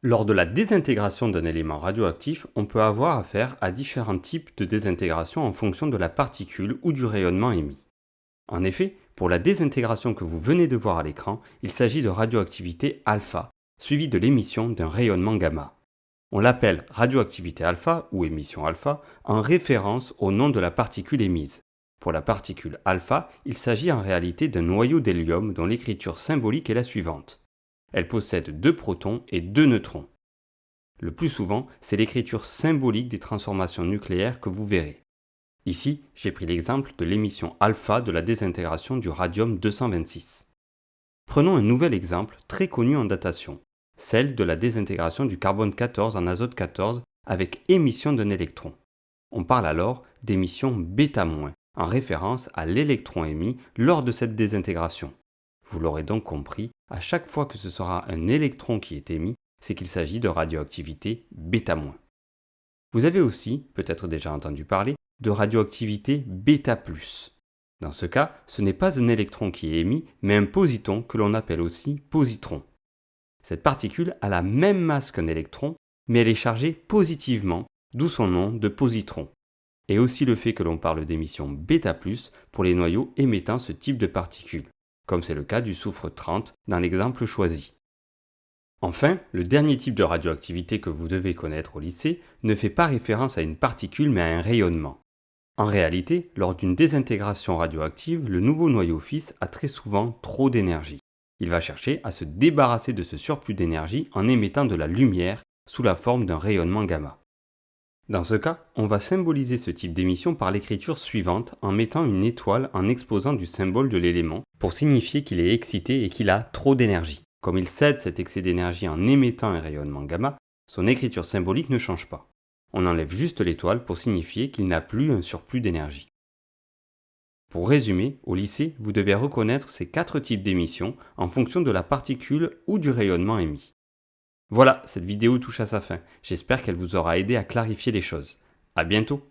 Lors de la désintégration d'un élément radioactif, on peut avoir affaire à différents types de désintégration en fonction de la particule ou du rayonnement émis. En effet, pour la désintégration que vous venez de voir à l'écran, il s'agit de radioactivité alpha, suivie de l'émission d'un rayonnement gamma. On l'appelle radioactivité alpha ou émission alpha en référence au nom de la particule émise. Pour la particule alpha, il s'agit en réalité d'un noyau d'hélium dont l'écriture symbolique est la suivante. Elle possède 2 protons et 2 neutrons. Le plus souvent, c'est l'écriture symbolique des transformations nucléaires que vous verrez. Ici, j'ai pris l'exemple de l'émission alpha de la désintégration du radium-226. Prenons un nouvel exemple très connu en datation, celle de la désintégration du carbone-14 en azote-14 avec émission d'un électron. On parle alors d'émission β-, en référence à l'électron émis lors de cette désintégration. Vous l'aurez donc compris, à chaque fois que ce sera un électron qui est émis, c'est qu'il s'agit de radioactivité β-. Vous avez aussi, peut-être déjà entendu parler, de radioactivité β+. Dans ce cas, ce n'est pas un électron qui est émis, mais un positon que l'on appelle aussi positron. Cette particule a la même masse qu'un électron, mais elle est chargée positivement, d'où son nom de positron. Et aussi le fait que l'on parle d'émission β+, pour les noyaux émettant ce type de particules, comme c'est le cas du soufre 30 dans l'exemple choisi. Enfin, le dernier type de radioactivité que vous devez connaître au lycée ne fait pas référence à une particule mais à un rayonnement. En réalité, lors d'une désintégration radioactive, le nouveau noyau fils a très souvent trop d'énergie. Il va chercher à se débarrasser de ce surplus d'énergie en émettant de la lumière sous la forme d'un rayonnement gamma. Dans ce cas, on va symboliser ce type d'émission par l'écriture suivante en mettant une étoile en exposant du symbole de l'élément pour signifier qu'il est excité et qu'il a trop d'énergie. Comme il cède cet excès d'énergie en émettant un rayonnement gamma, son écriture symbolique ne change pas. On enlève juste l'étoile pour signifier qu'il n'a plus un surplus d'énergie. Pour résumer, au lycée, vous devez reconnaître ces 4 types d'émissions en fonction de la particule ou du rayonnement émis. Voilà, cette vidéo touche à sa fin. J'espère qu'elle vous aura aidé à clarifier les choses. À bientôt!